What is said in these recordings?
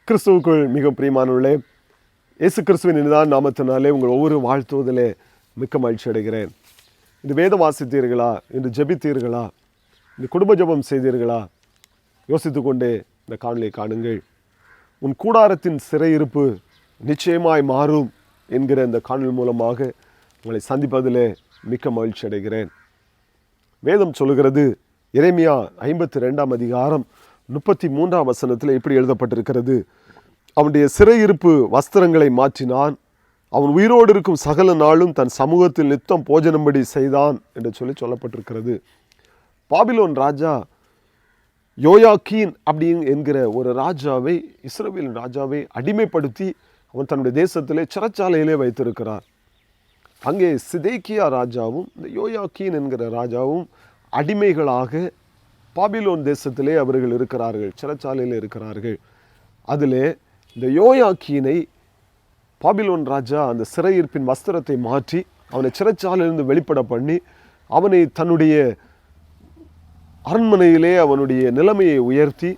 கிறிஸ்துவுக்குள் மிக பிரியமானவர்களே, இயேசு கிறிஸ்துவின் இனிதான நாமத்தினாலே உங்கள் ஒவ்வொரு வாழ்த்துவதிலே மிக்க மகிழ்ச்சி அடைகிறேன். இந்த வேதம் வாசித்தீர்களா? இன்று ஜெபித்தீர்களா? இந்த குடும்ப ஜெபம் செய்தீர்களா? யோசித்து கொண்டே இந்த காணொளியை காணுங்கள். உன் கூடாரத்தின் சிறையிருப்பு நிச்சயமாய் மாறும் என்கிற இந்த காணொளி மூலமாக உங்களை சந்திப்பதிலே மிக்க மகிழ்ச்சி அடைகிறேன். வேதம் சொல்லுகிறது, எரேமியா 52 அதிகாரம் 33 வசனத்தில் இப்படி எழுதப்பட்டிருக்கிறது: அவனுடைய சிறையிருப்பு வஸ்திரங்களை மாற்றினான், அவன் உயிரோடு இருக்கும் சகல நாளும் தன் சமூகத்தில் நித்தம் போஜனம்படி செய்தான் என்று சொல்லப்பட்டிருக்கிறது. பாபிலோன் ராஜா யோயாக்கீன் என்கிற ஒரு ராஜாவை, இஸ்ரவேலின் ராஜாவை அடிமைப்படுத்தி அவன் தன்னுடைய தேசத்திலே சிறைச்சாலையிலே வைத்திருக்கிறார். அங்கே சிதேக்கியா ராஜாவும் இந்த யோயாக்கீன் என்கிற ராஜாவும் அடிமைகளாக பாபிலோன் தேசத்திலே அவர்கள் இருக்கிறார்கள், சிறைச்சாலையில் இருக்கிறார்கள். அதிலே இந்த யோயாக்கீனை பாபிலோன் ராஜா அந்த சிறையிருப்பின் வஸ்திரத்தை மாற்றி அவனை சிறைச்சாலையிலிருந்து வெளிப்பட பண்ணி அவனை தன்னுடைய அரண்மனையிலே அவனுடைய நிலைமையை உயர்த்தி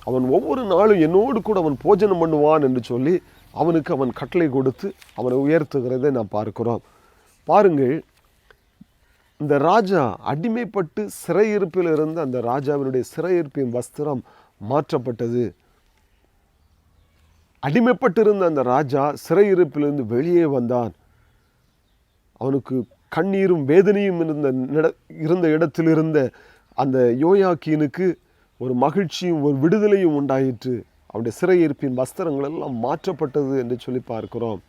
அவன் ஒவ்வொரு நாளும் என்னோடு கூட அவன் போஜனம் பண்ணுவான் என்று சொல்லி அவனுக்கு அவன் கட்டளை கொடுத்து அவனை உயர்த்துகிறதை நாம் பார்க்கிறோம். பாருங்கள், இந்த ராஜா அடிமைப்பட்டு சிறையிருப்பில் இருந்த அந்த ராஜாவினுடைய சிறையிருப்பின் வஸ்திரம் மாற்றப்பட்டது. அடிமைப்பட்டிருந்த அந்த ராஜா சிறையிருப்பிலிருந்து வெளியே வந்தான். அவனுக்கு கண்ணீரும் வேதனையும் இருந்த இடத்தில் இருந்த அந்த யோயாக்கீனுக்கு ஒரு மகிழ்ச்சியும் ஒரு விடுதலையும் உண்டாயிற்று. அவனுடைய சிறையிருப்பின் வஸ்திரங்கள் எல்லாம் மாற்றப்பட்டது என்று சொல்லி பார்க்கிறோம்.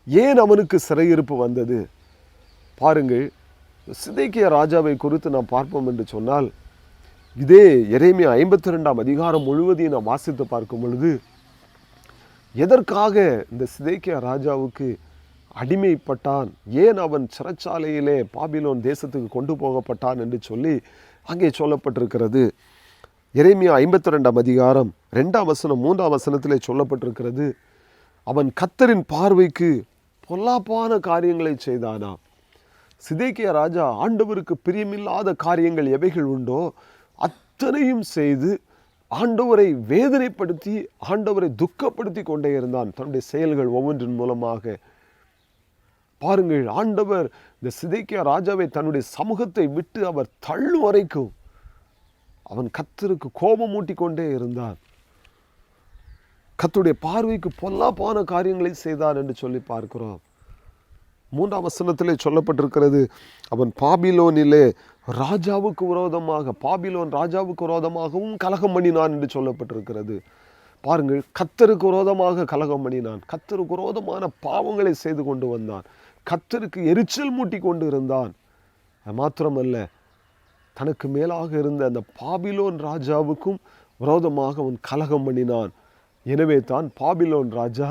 ஏன் அவனுக்கு சிறையிருப்பு வந்தது? பாருங்கள், சிதேக்கியா ராஜாவை குறித்து நாம் பார்ப்போம் என்று சொன்னால், இதே எரேமியா 52 அதிகாரம் முழுவதையும் நாம் வாசித்து பார்க்கும் பொழுது, எதற்காக இந்த சிதேக்கியா ராஜாவுக்கு அடிமைப்பட்டான், ஏன் அவன் சிறைச்சாலையிலே பாபிலோன் தேசத்துக்கு கொண்டு போகப்பட்டான் என்று சொல்லி அங்கே சொல்லப்பட்டிருக்கிறது. எரேமியா 52 அதிகாரம் 2 வசனம் 3 வசனத்திலே சொல்லப்பட்டிருக்கிறது, அவன் கர்த்தரின் பார்வைக்கு பொல்லாப்பான காரியங்களை செய்தானா. சிதேக்கியா ராஜா ஆண்டவருக்கு பிரியமில்லாத காரியங்கள் எவைகள் உண்டோ அத்தனையும் செய்து ஆண்டவரை வேதனைப்படுத்தி ஆண்டவரை துக்கப்படுத்தி கொண்டே இருந்தான் தன்னுடைய செயல்கள் ஒவ்வொன்றின் மூலமாக. பாருங்கள், ஆண்டவர் இந்த சிதேக்கியா ராஜாவை தன்னுடைய சமூகத்தை விட்டு அவர் தள்ளும் வரைக்கும் அவன் கர்த்தருக்கு கோபம் மூட்டி கொண்டே இருந்தான். கர்த்தருடைய பார்வைக்கு பொல்லாப்பான காரியங்களை செய்தான் என்று சொல்லி பார்க்கிறோம். 3 வசனத்திலே சொல்லப்பட்டிருக்கிறது, அவன் பாபிலோனிலே ராஜாவுக்கு விரோதமாக, பாபிலோன் ராஜாவுக்கு விரோதமாகவும் கலகம் பண்ணினான் என்று சொல்லப்பட்டிருக்கிறது. பாருங்கள், கர்த்தருக்கு விரோதமாக கலகம் பண்ணினான், கர்த்தருக்கு விரோதமான பாவங்களை செய்து கொண்டு வந்தான், கர்த்தருக்கு எரிச்சல் மூட்டி கொண்டு இருந்தான். அது மாத்திரமல்ல, தனக்கு மேலாக இருந்த அந்த பாபிலோன் ராஜாவுக்கும் விரோதமாக அவன் கலகம் பண்ணினான். எனவே தான் பாபிலோன் ராஜா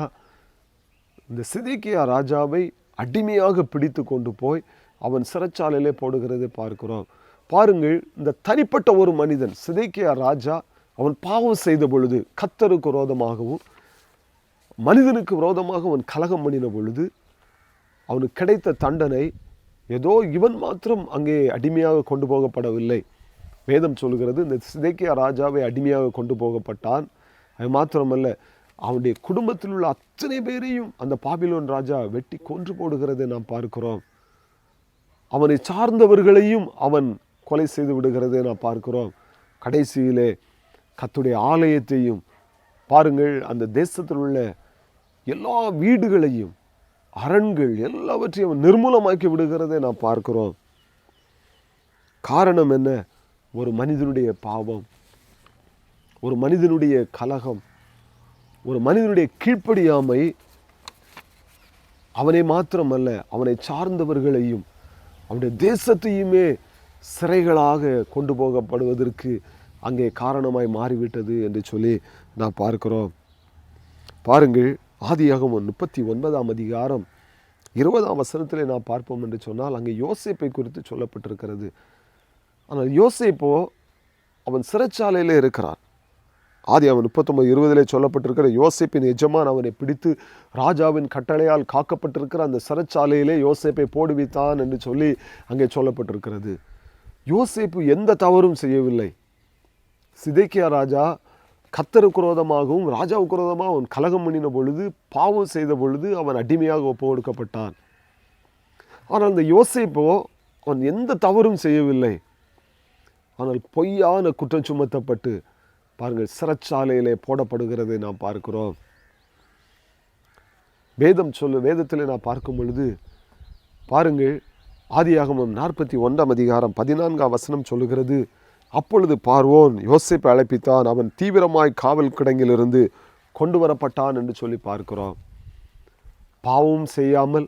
இந்த சிதேக்கியா ராஜாவை அடிமையாக பிடித்து கொண்டு போய் அவன் சிறைச்சாலையிலே போடுகிறதை பார்க்கிறோம். பாருங்கள், இந்த தனிப்பட்ட ஒரு மனிதன் சிதேக்கியா ராஜா அவன் பாவம் செய்த பொழுது, கர்த்தருக்கு விரோதமாகவும் மனிதனுக்கு விரோதமாக அவன் கலகம் பண்ணின பொழுது அவனுக்கு கிடைத்த தண்டனை ஏதோ இவன் மாத்திரம் அங்கே அடிமையாக கொண்டு போகப்படவில்லை. வேதம் சொல்கிறது, இந்த சிதேக்கியா ராஜாவை அடிமையாக கொண்டு போகப்பட்டான். அது மாத்திரமல்ல, அவனுடைய குடும்பத்தில் உள்ள அத்தனை பேரையும் அந்த பாபிலோன் ராஜா வெட்டி கொன்று போடுகிறதை நாம் பார்க்கிறோம். அவனை சார்ந்தவர்களையும் அவன் கொலை செய்து விடுகிறதை நாம் பார்க்கிறோம். கடைசியிலே கர்த்தருடைய ஆலயத்தையும் பாருங்கள், அந்த தேசத்தில் உள்ள எல்லா வீடுகளையும் அரண்கள் எல்லாவற்றையும் அவன் நிர்மூலமாக்கி விடுகிறதை நாம் பார்க்கிறோம். காரணம் என்ன? ஒரு மனிதனுடைய பாவம், ஒரு மனிதனுடைய கலகம், ஒரு மனிதனுடைய கீழ்ப்படியாமை அவனை மாத்திரமல்ல அவனை சார்ந்தவர்களையும் அவனுடைய தேசத்தையுமே சிறைகளாக கொண்டு போகப்படுவதற்கு அங்கே காரணமாய் மாறிவிட்டது என்று சொல்லி நாம் பார்க்கிறோம். பாருங்கள், ஆதியாகமம் 39 அதிகாரம் 20 வசனத்திலே நாம் பார்ப்போம் என்று சொன்னால் அங்கே யோசேப்பை குறித்து சொல்லப்பட்டிருக்கிறது. ஆனால் யோசேப்போ அவன் சிறைச்சாலையிலே இருக்கிறான். ஆதியாகமம் 39:20 சொல்லப்பட்டிருக்கிற, யோசேப்பின் எஜமான் அவனை பிடித்து ராஜாவின் கட்டளையால் காக்கப்பட்டிருக்கிற அந்த சிறைச்சாலையிலே யோசேப்பை போடுவித்தான் என்று சொல்லி அங்கே சொல்லப்பட்டிருக்கிறது. யோசேப்பு எந்த தவறும் செய்யவில்லை. சிதேக்கியா ராஜா கர்த்தருக்கு விரோதமாகவும் ராஜாவுக்கு விரோதமாக அவன் கலகம் பண்ணின பொழுது, பாவம் செய்த பொழுது அவன் அடிமையாக ஒப்பு கொடுக்கப்பட்டான். ஆனால் அந்த யோசேப்போ அவன் எந்த தவறும் செய்யவில்லை. ஆனால் பொய்யான குற்றம் சுமத்தப்பட்டு பாருங்கள் சிறைச்சாலையிலே போடப்படுகிறதை நாம் பார்க்கிறோம். வேதத்தில் நான் பார்க்கும் பொழுது பாருங்கள், ஆதியாகமம் 41 அதிகாரம் 14 வசனம் சொல்லுகிறது, அப்பொழுது பார்வோன் யோசேப்பை அழைப்பித்தான், அவன் தீவிரமாய் காவல் கிடங்கிலிருந்து கொண்டு வரப்பட்டான் என்று சொல்லி பார்க்கிறோம். பாவமும் செய்யாமல்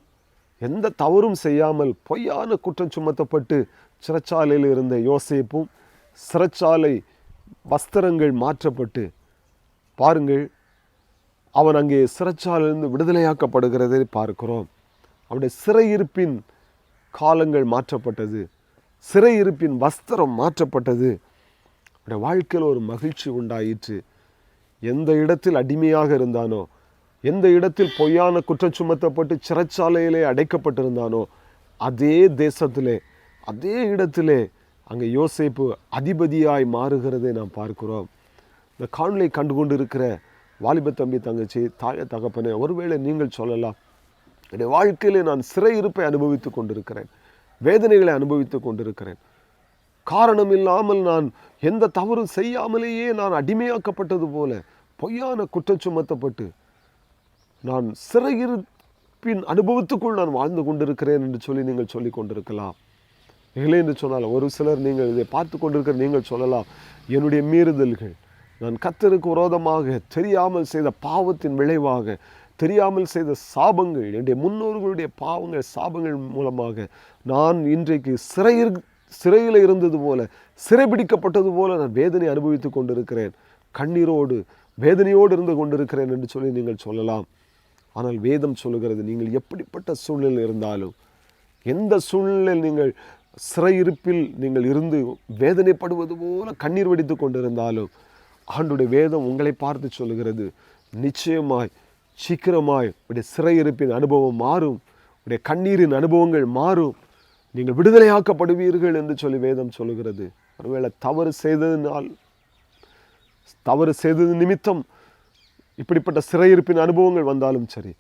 எந்த தவறும் செய்யாமல் பொய்யான குற்றம் சுமத்தப்பட்டு சிறைச்சாலையில் இருந்த யோசேப்பும் சிறைச்சாலை வஸ்திரங்கள் மாற்றப்பட்டு பாருங்கள் அவன் அங்கே சிறைச்சாலையிலிருந்து விடுதலையாக்கப்படுகிறதை பார்க்கிறோம். அவனுடைய சிறையிருப்பின் காலங்கள் மாற்றப்பட்டது, சிறையிருப்பின் வஸ்திரம் மாற்றப்பட்டது. அவனுடைய வாழ்க்கையில் ஒரு மகிழ்ச்சி உண்டாயிற்று. எந்த இடத்தில் அடிமையாக இருந்தானோ, எந்த இடத்தில் பொய்யான குற்றம் சுமத்தப்பட்டு சிறைச்சாலையிலே அடைக்கப்பட்டிருந்தானோ, அதே தேசத்திலே அதே இடத்திலே அங்கே யோசேப்பு அதிபதியாய் மாறுகிறதை நாம் பார்க்கிறோம். இந்த காணொளியை கண்டு கொண்டு இருக்கிற வாலிப தம்பி தங்கச்சி தாய தகப்பனே, ஒருவேளை நீங்கள் சொல்லலாம், என்னுடைய வாழ்க்கையிலே நான் சிறையிருப்பை அனுபவித்து கொண்டிருக்கிறேன், வேதனைகளை அனுபவித்து கொண்டிருக்கிறேன், காரணம் இல்லாமல் நான் எந்த தவறும் செய்யாமலேயே நான் அடிமையாக்கப்பட்டது போல பொய்யான குற்றம் சுமத்தப்பட்டு நான் சிறையிருப்பின் அனுபவத்துக்குள் நான் வாழ்ந்து கொண்டிருக்கிறேன் என்று சொல்லி நீங்கள் சொல்லி கொண்டிருக்கலாம். இல்லை என்று சொன்னால் ஒரு சிலர் நீங்கள் இதை பார்த்து கொண்டிருக்கிற நீங்கள் சொல்லலாம், என்னுடைய மீறுதல்கள், நான் கர்த்தருக்கு விரோதமாக தெரியாமல் செய்த பாவத்தின் விளைவாக, தெரியாமல் செய்த சாபங்கள், என்னுடைய முன்னோர்களுடைய பாவங்கள் சாபங்கள் மூலமாக நான் இன்றைக்கு சிறையில் இருந்தது போல, சிறைபிடிக்கப்பட்டது போல நான் வேதனை அனுபவித்து கொண்டிருக்கிறேன், கண்ணீரோடு வேதனையோடு இருந்து கொண்டிருக்கிறேன் என்று சொல்லி நீங்கள் சொல்லலாம். ஆனால் வேதம் சொல்லுகிறது, நீங்கள் எப்படிப்பட்ட சூழ்நிலை இருந்தாலும், எந்த சூழ்நிலையில் நீங்கள் சிறையிருப்பில் நீங்கள் இருந்து வேதனைப்படுவது போல கண்ணீர் வடித்து கொண்டிருந்தாலும், ஆண்டுடைய வேதம் உங்களை பார்த்து சொல்லுகிறது, நிச்சயமாய் சீக்கிரமாய் உடைய சிறையிருப்பின் அனுபவம் மாறும், உடைய கண்ணீரின் அனுபவங்கள் மாறும், நீங்கள் விடுதலையாக்கப்படுவீர்கள் என்று சொல்லி வேதம் சொல்லுகிறது. ஒருவேளை தவறு செய்தது நிமித்தம் இப்படிப்பட்ட சிறையிருப்பின் அனுபவங்கள் வந்தாலும் சரி,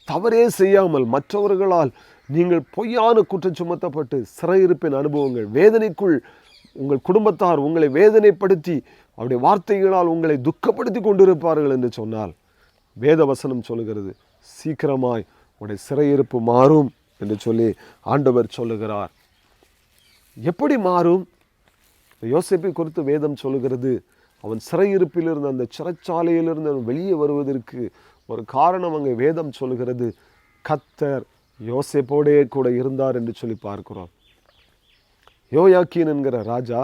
தவறே செய்யாமல் மற்றவர்களால் நீங்கள் பொய்யான குற்றம் சுமத்தப்பட்டு சிறையிருப்பின் அனுபவங்கள், வேதனைக்குள் உங்கள் குடும்பத்தார் உங்களை வேதனைப்படுத்தி அவருடைய வார்த்தைகளால் உங்களை துக்கப்படுத்தி கொண்டிருப்பார்கள் என்று சொன்னால், வேத வசனம் சொல்லுகிறது, சீக்கிரமாய் உடைய சிறையிருப்பு மாறும் என்று சொல்லி ஆண்டவர் சொல்லுகிறார். எப்படி மாறும்? யோசேப்பை குறித்து வேதம் சொல்லுகிறது, அவன் சிறையிருப்பிலிருந்து, அந்த சிறைச்சாலையிலிருந்து அவன் வெளியே வருவதற்கு ஒரு காரணம் அங்கே வேதம் சொல்லுகிறது, கர்த்தர் யோசேப்போடே கூட இருந்தார் என்று சொல்லி பார்க்கிறோம். யோயாக்கீன் என்கிற ராஜா,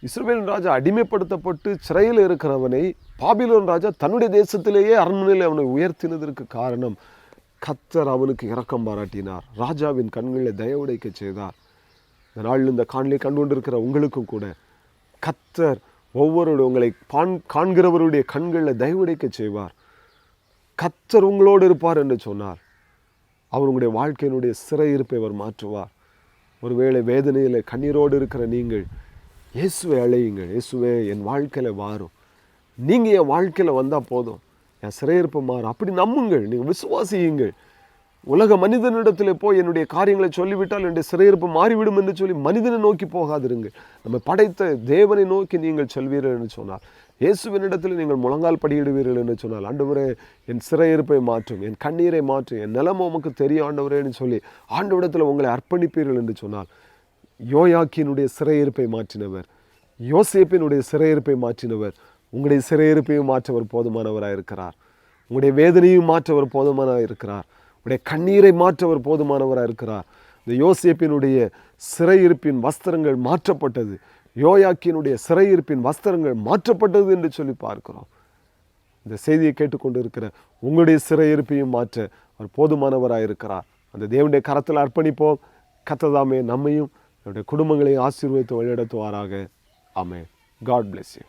இஸ்ரவேலின் ராஜா அடிமைப்படுத்தப்பட்டு சிறையில் இருக்கிறவனை பாபிலோன் ராஜா தன்னுடைய தேசத்திலேயே அரண்மனையில் அவனை உயர்த்தினதற்கு காரணம், கர்த்தர் அவனுக்கு இரக்கம் பாராட்டினார், ராஜாவின் கண்களில் தயவுடைக்க செய்தார். இந்த நாளில் இந்த காணொளியை கண்டு கொண்டிருக்கிற உங்களுக்கும் கூட கர்த்தர் உங்களை காண்கிறவருடைய கண்களில் தயவுடைக்க செய்வார். கர்த்தர் உங்களோடு இருப்பார் என்று சொன்னார், அவர் உங்களுடைய வாழ்க்கையினுடைய சிறையிருப்பை அவர் மாற்றுவார். ஒருவேளை வேதனையில் கண்ணீரோடு இருக்கிற நீங்கள் இயேசுவை அழையுங்கள், இயேசுவே என் வாழ்க்கையில் வாரும், நீங்கள் என் வாழ்க்கையில் வந்தால் போதும், என் சிறையிருப்பை மாறும், அப்படி நம்புங்கள், நீங்கள் விசுவாசியுங்கள். உலக மனிதனிடத்தில் போய் என்னுடைய காரியங்களை சொல்லிவிட்டால் என்னுடைய சிறையிருப்பு மாறிவிடும் என்று சொல்லி மனிதனை நோக்கி போகாதிருங்கள். நம்ம படைத்த தேவனை நோக்கி நீங்கள் செல்வீர்கள் என்று சொன்னார், இயேசுவினிடத்தில் நீங்கள் முழங்கால் படியிடுவீர்கள் என்று சொன்னால், ஆண்டவரே என் சிறையிருப்பை மாற்றும், என் கண்ணீரை மாற்றும், என் நிலைமை உமக்கு தெரியும் ஆண்டவரேன்னு சொல்லி ஆண்டவரிடத்தில் உங்களை அர்ப்பணிப்பீர்கள் என்று சொன்னால், யோயாக்கீனுடைய சிறையிருப்பை மாற்றினவர், யோசேப்பினுடைய சிறையிருப்பை மாற்றினவர், உங்களுடைய சிறையிருப்பையும் மாற்றவர் போதுமானவராக இருக்கிறார். உங்களுடைய வேதனையும் மாற்றவர் போதுமானவராக இருக்கிறார். உங்களுடைய கண்ணீரை மாற்றவர் போதுமானவராக இருக்கிறார். இந்த யோசேப்பினுடைய சிறையிருப்பின் வஸ்திரங்கள் மாற்றப்பட்டது, யோயாக்கீனுடைய சிறையிருப்பின் வஸ்திரங்கள் மாற்றப்பட்டது என்று சொல்லி பார்க்கிறோம். இந்த செய்தியை கேட்டுக்கொண்டு இருக்கிற உங்களுடைய சிறையிருப்பையும் மாற்ற அவர் போதுமானவராக இருக்கிறார். அந்த தேவனுடைய கரத்தில் அர்ப்பணிப்போம். கர்த்தர் நம்மையும் நம்முடைய குடும்பங்களையும் ஆசீர்வதித்து வழிநடத்துவாராக. ஆமென். God bless you.